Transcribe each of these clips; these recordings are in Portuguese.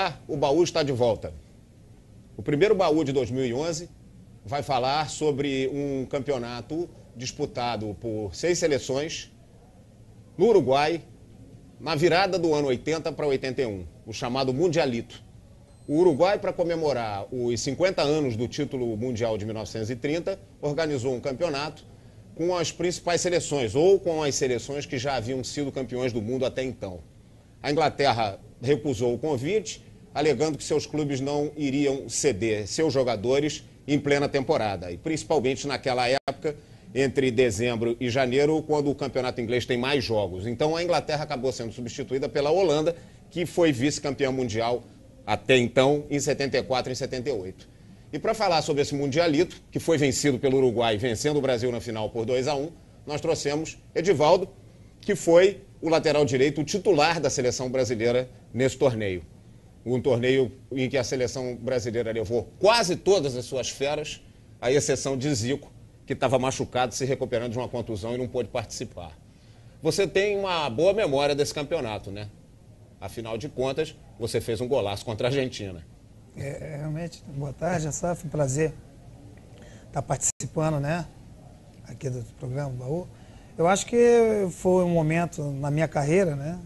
começar, o baú está de volta. O primeiro baú de 2011 vai falar sobre um campeonato disputado por 6 seleções no Uruguai, na virada do ano 80 para 81, o chamado Mundialito. O Uruguai, para comemorar os 50 anos do título mundial de 1930, organizou um campeonato com as principais seleções, ou com as seleções que já haviam sido campeões do mundo até então. A Inglaterra recusou o convite, alegando que seus clubes não iriam ceder seus jogadores em plena temporada, e principalmente naquela época, entre dezembro e janeiro, quando o campeonato inglês tem mais jogos. Então a Inglaterra acabou sendo substituída pela Holanda, que foi vice-campeã mundial até então, em 74 e em 78. E para falar sobre esse Mundialito, que foi vencido pelo Uruguai, vencendo o Brasil na final por 2-1, nós trouxemos Edivaldo, que foi o lateral direito, o titular da seleção brasileira nesse torneio. Um torneio em que a seleção brasileira levou quase todas as suas feras, à exceção de Zico, que estava machucado, se recuperando de uma contusão e não pôde participar. Você tem uma boa memória desse campeonato, né? Afinal de contas, você fez um golaço contra a Argentina. Realmente, boa tarde, Assaf, um prazer estar participando, né, aqui do programa Baú. Eu acho que foi um momento na minha carreira, né,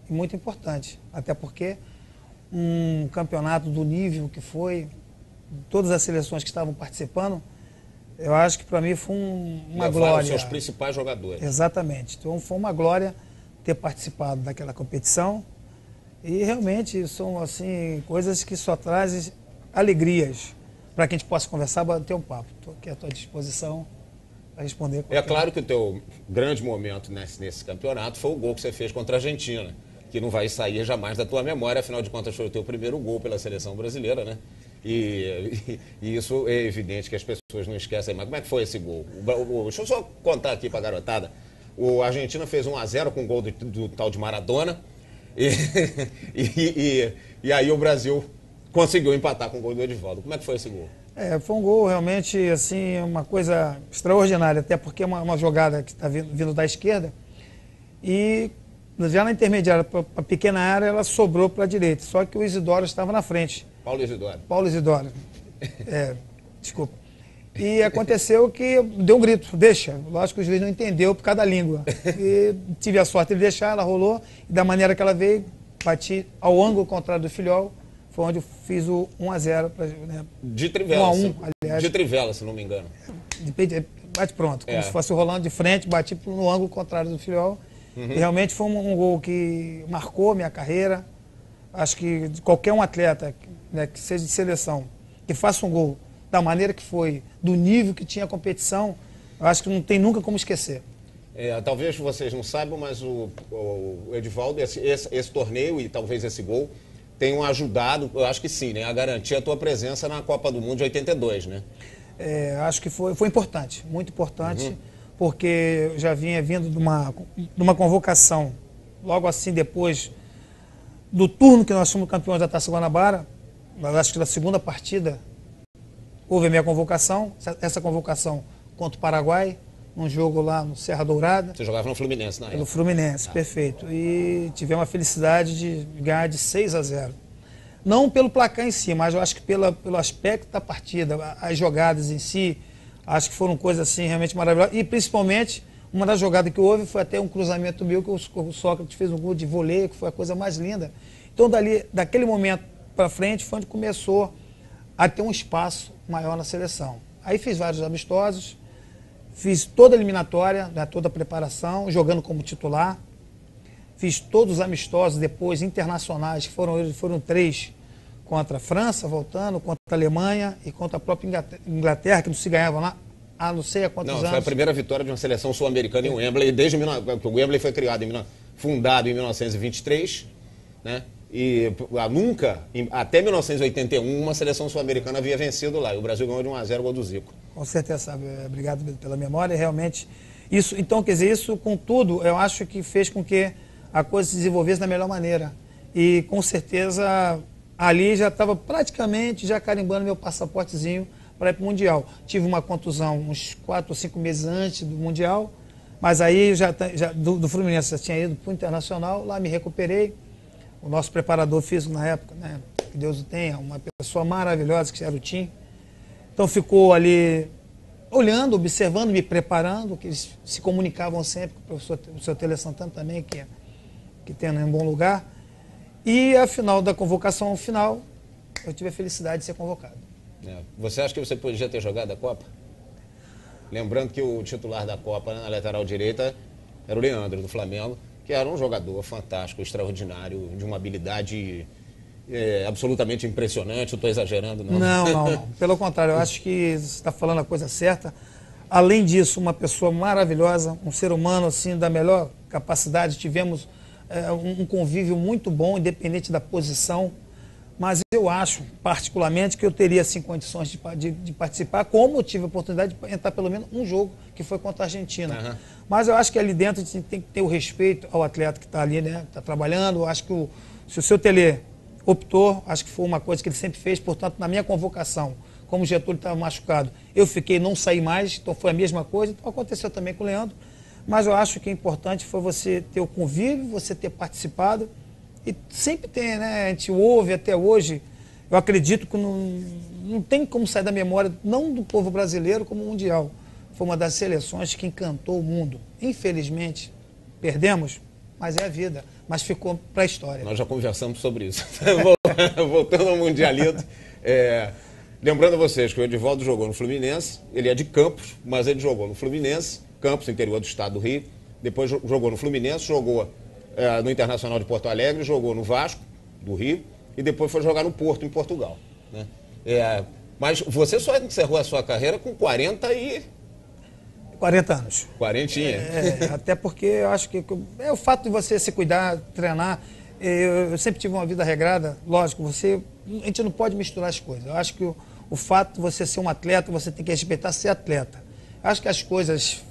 muito importante, até porque um campeonato do nível que foi, todas as seleções que estavam participando, eu acho que para mim foi uma glória. Os seus principais jogadores. Exatamente. Então foi uma glória ter participado daquela competição e realmente são assim coisas que só trazem alegrias para que a gente possa conversar, bater um papo. Estou aqui à tua disposição para responder. É claro que o teu grande momento nesse campeonato foi o gol que você fez contra a Argentina, que não vai sair jamais da tua memória, afinal de contas foi o teu primeiro gol pela seleção brasileira, né? E isso é evidente que as pessoas não esquecem. Mas como é que foi esse gol? Deixa eu só contar aqui para a garotada. A Argentina fez 1-0 com o gol do tal de Maradona. E aí o Brasil conseguiu empatar com o gol do Edivaldo. Como é que foi esse gol? Foi um gol realmente, assim, uma coisa extraordinária, até porque é uma jogada que está vindo da esquerda e já na intermediária para a pequena área ela sobrou para a direita, só que o Isidoro estava na frente. Paulo Isidoro. Desculpa. E aconteceu que deu um grito, deixa. Lógico que o juiz não entendeu por causa da língua. E tive a sorte de deixar, ela rolou, e da maneira que ela veio, bati ao ângulo contrário do Filhol, foi onde eu fiz o 1-0. Né, de trivela, 1-1, aliás. De trivela, se não me engano. Bate pronto, como se fosse rolando de frente, bati no ângulo contrário do Filhol. E realmente foi um gol que marcou minha carreira. Acho que qualquer um atleta, né, que seja de seleção, que faça um gol da maneira que foi, do nível que tinha a competição, eu acho que não tem nunca como esquecer. Talvez vocês não saibam, mas o Edivaldo, esse torneio e talvez esse gol tenham ajudado, eu acho que sim, né, a garantir a tua presença na Copa do Mundo de 82, né? Acho que foi importante, muito importante, porque eu já vinha vindo de uma convocação, logo assim depois do turno que nós fomos campeões da Taça Guanabara, acho que na segunda partida houve a minha convocação, essa convocação contra o Paraguai, num jogo lá no Serra Dourada. Você jogava no Fluminense na época? No Fluminense, perfeito. E tivemos a felicidade de ganhar de 6-0. Não pelo placar em si, mas eu acho que pelo aspecto da partida, as jogadas em si, acho que foram coisas assim realmente maravilhosas. E principalmente, uma das jogadas que houve foi até um cruzamento meu, que o Sócrates fez um gol de voleio, que foi a coisa mais linda. Então, daquele momento para frente, foi onde começou a ter um espaço maior na seleção. Aí fiz vários amistosos, fiz toda a eliminatória, né, toda a preparação, jogando como titular. Fiz todos os amistosos depois, internacionais, que foram 3 contra a França, voltando, contra a Alemanha e contra a própria Inglaterra, que não se ganhava lá há não sei há quantos anos. Foi a primeira vitória de uma seleção sul-americana em Wembley, desde que o Wembley foi fundado em 1923, né? E nunca, até 1981, uma seleção sul-americana havia vencido lá. E o Brasil ganhou de 1-0 o gol do Zico. Com certeza, sabe? Obrigado pela memória. Realmente, isso, então, quer dizer, isso, contudo, eu acho que fez com que a coisa se desenvolvesse da melhor maneira. E, com certeza, ali já estava praticamente já carimbando meu passaportezinho para ir para o Mundial. Tive uma contusão uns 4 ou 5 meses antes do Mundial, mas aí do Fluminense já tinha ido para o Internacional, lá me recuperei. O nosso preparador físico na época, né, que Deus o tenha, uma pessoa maravilhosa que era o Tim. Então ficou ali olhando, observando, me preparando, que eles se comunicavam sempre com o seu Tele Santana também, que tem em bom lugar. E a final da convocação final, eu tive a felicidade de ser convocado. Você acha que você podia ter jogado a Copa? Lembrando que o titular da Copa, na lateral direita, era o Leandro, do Flamengo, que era um jogador fantástico, extraordinário, de uma habilidade absolutamente impressionante. Eu estou exagerando, não? Não. Pelo contrário, eu acho que você está falando a coisa certa. Além disso, uma pessoa maravilhosa, um ser humano assim da melhor capacidade. Tivemos um convívio muito bom, independente da posição. Mas eu acho, particularmente, que eu teria assim, condições de participar, como eu tive a oportunidade de entrar pelo menos um jogo, que foi contra a Argentina. Uhum. Mas eu acho que ali dentro a gente tem que ter o respeito ao atleta que está ali, né? Está trabalhando. Eu acho que se o seu Tele optou, acho que foi uma coisa que ele sempre fez. Portanto, na minha convocação, como o Getúlio estava machucado, eu fiquei, não saí mais, então foi a mesma coisa. Então aconteceu também com o Leandro. Mas eu acho que o importante foi você ter o convívio, você ter participado. E sempre tem, né? A gente ouve até hoje, eu acredito que não tem como sair da memória, não do povo brasileiro, como mundial. Foi uma das seleções que encantou o mundo. Infelizmente, perdemos, mas é a vida. Mas ficou para a história. Nós já conversamos sobre isso. Voltando ao Mundialito, lembrando a vocês que o Edivaldo jogou no Fluminense, ele é de Campos, mas ele jogou no Fluminense, Campos, interior do estado do Rio, depois jogou no Fluminense, jogou no Internacional de Porto Alegre, jogou no Vasco, do Rio, e depois foi jogar no Porto, em Portugal. Né? Mas você só encerrou a sua carreira com 40 anos. Quarentinha. Até porque eu acho que é o fato de você se cuidar, treinar. Eu sempre tive uma vida regrada, lógico, a gente não pode misturar as coisas. Eu acho que o fato de você ser um atleta, você tem que respeitar ser atleta. Eu acho que as coisas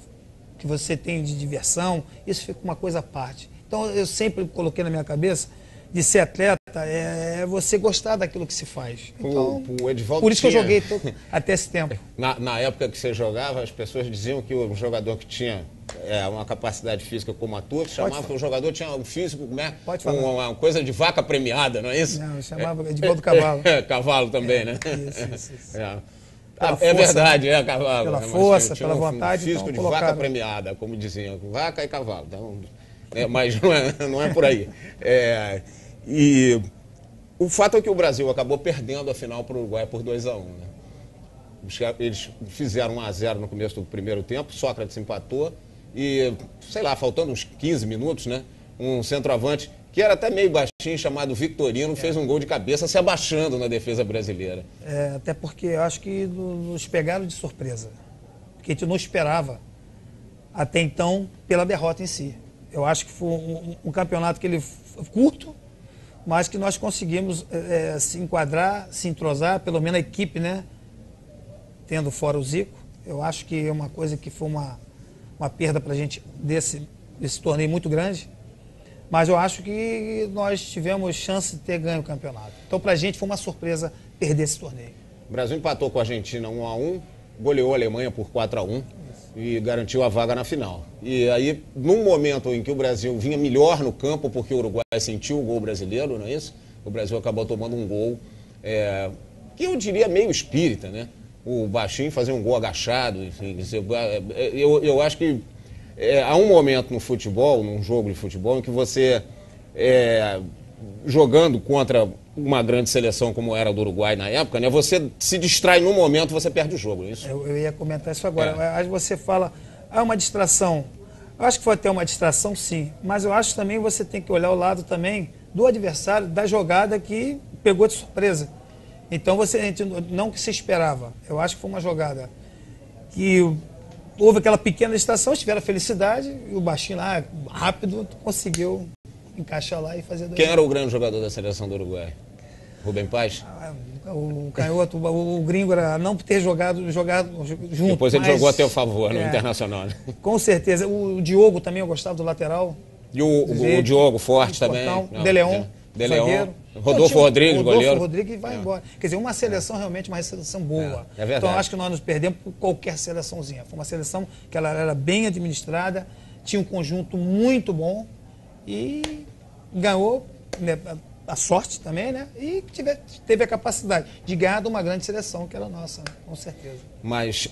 que você tem de diversão, isso fica uma coisa à parte. Então, eu sempre coloquei na minha cabeça de ser atleta é você gostar daquilo que se faz. Então, o Edivaldo por isso que eu joguei até esse tempo. Na época que você jogava, as pessoas diziam que o jogador que tinha uma capacidade física como a tua, chamava que o jogador tinha um físico, uma coisa de vaca premiada, não é isso? Não, eu chamava Edivaldo Cavalo. Cavalo também, né? Isso. É verdade, cavalo. Pela força, pela vontade. Um físico então, de vaca premiada, como diziam, vaca e cavalo. Então, mas não é por aí. E o fato é que o Brasil acabou perdendo a final para o Uruguai por 2-1. Né? Eles fizeram 1-0 no começo do primeiro tempo, Sócrates empatou e, sei lá, faltando uns 15 minutos, né? Um centroavante que era até meio baixinho, chamado Victorino, fez um gol de cabeça se abaixando na defesa brasileira. Até porque eu acho que nos pegaram de surpresa, porque a gente não esperava até então pela derrota em si. Eu acho que foi um campeonato que ele curto, mas que nós conseguimos se enquadrar, se entrosar, pelo menos a equipe, né? Tendo fora o Zico. Eu acho que é uma coisa que foi uma perda para a gente desse torneio muito grande. Mas eu acho que nós tivemos chance de ter ganho o campeonato. Então, para a gente foi uma surpresa perder esse torneio. O Brasil empatou com a Argentina 1-1, goleou a Alemanha por 4-1. E garantiu a vaga na final. E aí, num momento em que o Brasil vinha melhor no campo, porque o Uruguai sentiu o gol brasileiro, não é isso? O Brasil acabou tomando um gol que eu diria meio espírita, né? O baixinho fazer um gol agachado, enfim. Eu acho que há um momento no futebol, num jogo de futebol, em que você, jogando contra uma grande seleção como era a do Uruguai na época, né? Você se distrai num momento, você perde o jogo, não é isso? Eu ia comentar isso agora. Aí você fala, uma distração. Eu acho que foi até uma distração, sim. Mas eu acho também você tem que olhar o lado também do adversário, da jogada que pegou de surpresa. Então, não que se esperava. Eu acho que foi uma jogada que houve aquela pequena distração, tiveram a felicidade, e o baixinho lá, rápido, conseguiu encaixar lá e fazer... Quem era o grande jogador da seleção do Uruguai? Rubem Paz? O canhoto, o gringo era não ter jogado junto. Depois ele jogou a teu favor no Internacional. Com certeza. O Diogo também, eu gostava do lateral. E o Diogo Forte também. De Leon, zagueiro. Rodolfo Rodrigues, goleiro. Rodolfo Rodrigues vai embora. Quer dizer, uma seleção realmente, uma seleção boa. É verdade. Então, acho que nós nos perdemos por qualquer seleçãozinha. Foi uma seleção que ela era bem administrada, tinha um conjunto muito bom e ganhou, né, a sorte também, né? E teve a capacidade de ganhar de uma grande seleção, que era a nossa, né? Com certeza. Mas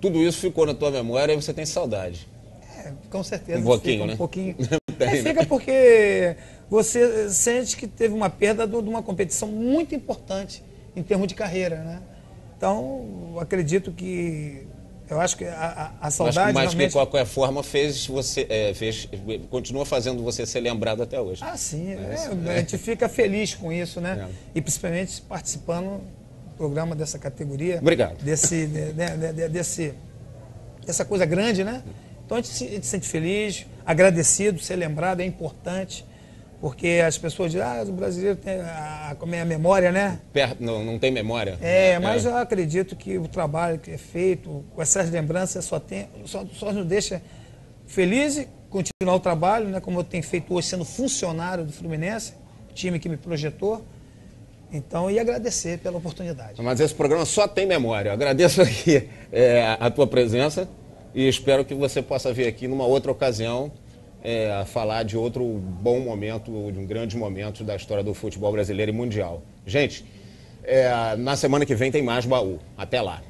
tudo isso ficou na tua memória e você tem saudade. Com certeza. Um pouquinho, fica, né? Um pouquinho. Tem, Fica porque você sente que teve uma perda de uma competição muito importante em termos de carreira, né? Então, acredito que... Eu acho que a saudade mas realmente... de qualquer forma continua fazendo você ser lembrado até hoje. Ah, sim. A gente fica feliz com isso, né? E principalmente participando do programa dessa categoria. Obrigado. Dessa coisa grande, né? Então a gente se sente feliz, agradecido, ser lembrado é importante, porque as pessoas dizem, o brasileiro tem a memória, né? Não tem memória. Mas eu acredito que o trabalho que é feito, com essas lembranças, só nos deixa felizes, continuar o trabalho, né? Como eu tenho feito hoje, sendo funcionário do Fluminense, time que me projetou. Então, e agradecer pela oportunidade. Mas esse programa só tem memória. Eu agradeço aqui a tua presença. E espero que você possa vir aqui numa outra ocasião a falar de outro bom momento, de um grande momento da história do futebol brasileiro e mundial. Gente, na semana que vem tem mais baú. Até lá.